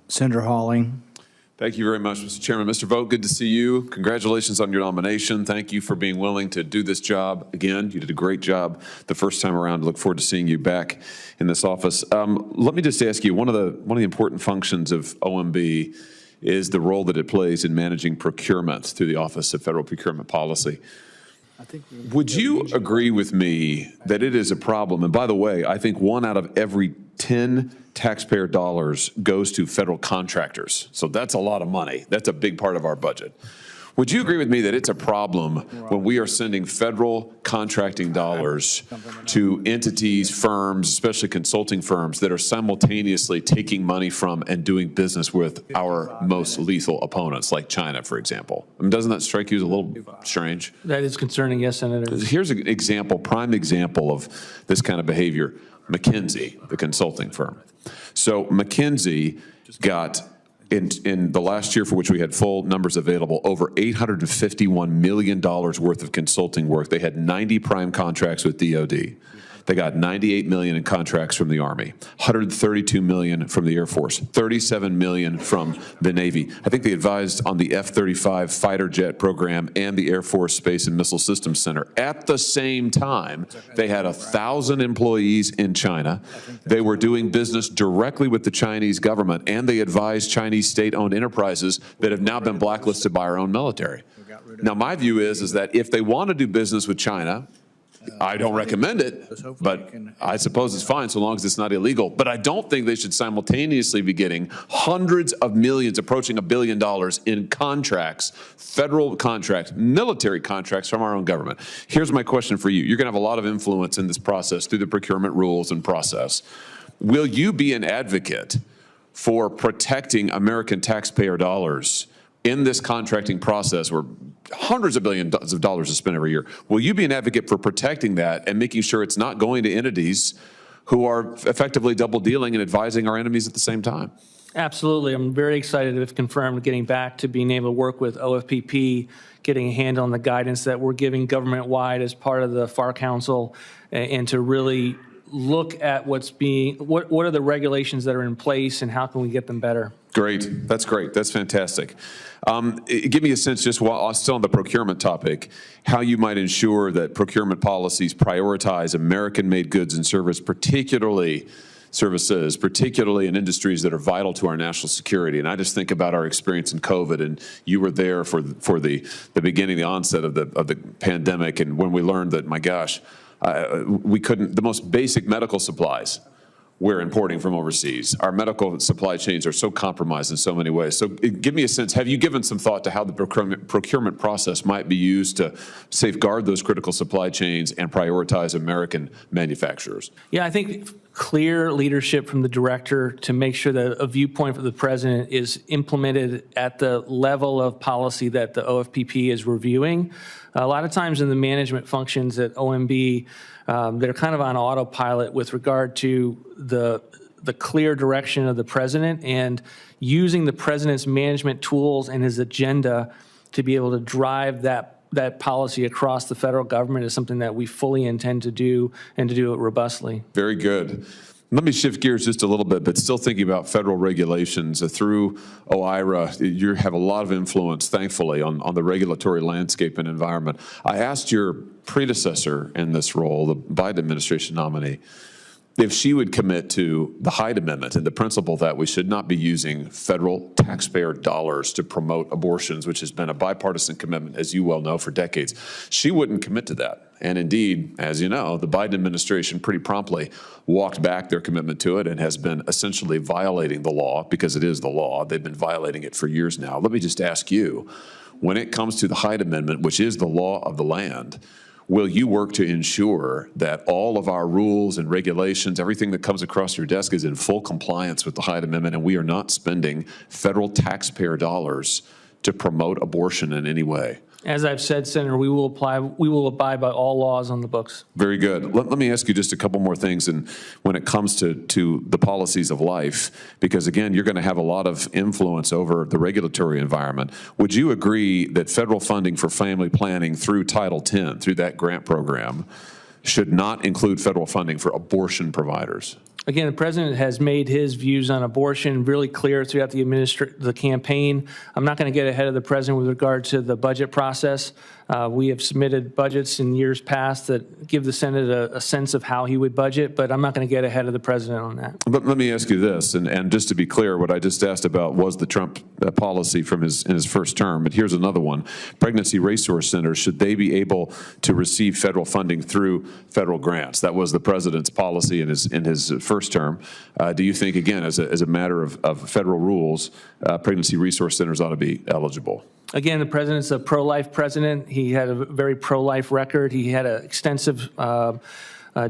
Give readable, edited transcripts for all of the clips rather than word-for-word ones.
Senator Hawley. Thank you very much, Mr. Chairman. Mr. Vought, good to see you. Congratulations on your nomination. Thank you for being willing to do this job again. You did a great job the first time around. Look forward to seeing you back in this office. Let me just ask you, one of the important functions of OMB is the role that it plays in managing procurement through the Office of Federal Procurement Policy. Would you agree with me that it is a problem? And by the way, I think 1 out of every 10 taxpayer dollars goes to federal contractors. So that's a lot of money. That's a big part of our budget. Would you agree with me that it's a problem when we are sending federal contracting dollars to entities, firms, especially consulting firms, that are simultaneously taking money from and doing business with our most lethal opponents, like China, for example? I mean, doesn't that strike you as a little strange? That is concerning, yes, Senator. Here's an example, prime example of this kind of behavior. McKinsey, the consulting firm. So McKinsey got, in the last year for which we had full numbers available, over $851 million worth of consulting work. They had 90 prime contracts with DOD. They got $98 million in contracts from the Army, $132 million from the Air Force, $37 million from the Navy. I think they advised on the F-35 fighter jet program and the Air Force Space and Missile Systems Center. At the same time, they had 1,000 employees in China. They were doing business directly with the Chinese government, and they advised Chinese state-owned enterprises that have now been blacklisted by our own military. Now, my view is that if they want to do business with China, I don't recommend it, but I suppose it's fine so long as it's not illegal. But I don't think they should simultaneously be getting hundreds of millions, approaching $1 billion in contracts, federal contracts, military contracts from our own government. Here's my question for you. You're going to have a lot of influence in this process through the procurement rules and process. Will you be an advocate for protecting American taxpayer dollars in this contracting process where hundreds of billions of dollars are spent every year? Will you be an advocate for protecting that and making sure it's not going to entities who are effectively double dealing and advising our enemies at the same time? Absolutely. I'm very excited, if confirmed, getting back to being able to work with OFPP, getting a handle on the guidance that we're giving government-wide as part of the FAR Council, and to really look at what are the regulations that are in place and how can we get them better. Great. That's great. That's fantastic. Give me a sense, just while still on the procurement topic, how you might ensure that procurement policies prioritize American-made goods and services, particularly in industries that are vital to our national security. And I just think about our experience in COVID, and you were there for the beginning, the onset of the pandemic, and when we learned that, my gosh, we couldn't, the most basic medical supplies we're importing from overseas. Our medical supply chains are so compromised in so many ways. So give me a sense, have you given some thought to how the procurement process might be used to safeguard those critical supply chains and prioritize American manufacturers? Yeah, I think clear leadership from the director to make sure that a viewpoint from the president is implemented at the level of policy that the OFPP is reviewing. A lot of times in the management functions at OMB, they're kind of on autopilot with regard to the clear direction of the president, and using the president's management tools and his agenda to be able to drive that policy across the federal government is something that we fully intend to do, and to do it robustly. Very good. Let me shift gears just a little bit, but still thinking about federal regulations. Through OIRA, you have a lot of influence, thankfully, on the regulatory landscape and environment. I asked your predecessor in this role, the Biden administration nominee, if she would commit to the Hyde Amendment and the principle that we should not be using federal taxpayer dollars to promote abortions, which has been a bipartisan commitment, as you well know, for decades. She wouldn't commit to that. And indeed, as you know, the Biden administration pretty promptly walked back their commitment to it and has been essentially violating the law, because it is the law. They've been violating it for years now. Let me just ask you, when it comes to the Hyde Amendment, which is the law of the land, will you work to ensure that all of our rules and regulations, everything that comes across your desk, is in full compliance with the Hyde Amendment, and we are not spending federal taxpayer dollars to promote abortion in any way? As I've said, Senator, we will abide by all laws on the books. Very good. Let me ask you just a couple more things, and when it comes to the policies of life, because again, you're going to have a lot of influence over the regulatory environment. Would you agree that federal funding for family planning through Title X, through that grant program, should not include federal funding for abortion providers? Again, the president has made his views on abortion really clear throughout the campaign. I'm not going to get ahead of the president with regard to the budget process. We have submitted budgets in years past that give the Senate a sense of how he would budget, but I'm not going to get ahead of the president on that. But let me ask you this, and just to be clear, what I just asked about was the Trump policy from in his first term, but here's another one. Pregnancy resource centers, should they be able to receive federal funding through federal grants? That was the president's policy in his first term. Do you think, again, as a matter of federal rules, pregnancy resource centers ought to be eligible? Again, the president's a pro-life president. He had a very pro-life record. He had an extensive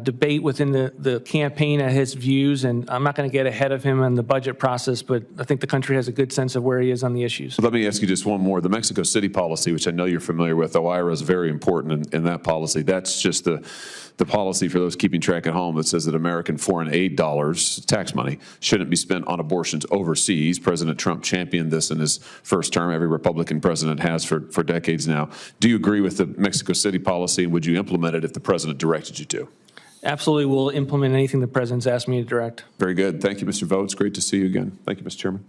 debate within the campaign at his views, and I'm not going to get ahead of him in the budget process, but I think the country has a good sense of where he is on the issues. Let me ask you just one more. The Mexico City policy, which I know you're familiar with, OIRA is very important in that policy. That's just the policy for those keeping track at home that says that American foreign aid dollars, tax money, shouldn't be spent on abortions overseas. President Trump championed this in his first term. Every Republican president has for decades now. Do you agree with the Mexico City policy, and would you implement it if the president directed you to? Absolutely, we'll implement anything the president's asked me to direct. Very good. Thank you, Mr. Vought. It's great to see you again. Thank you, Mr. Chairman.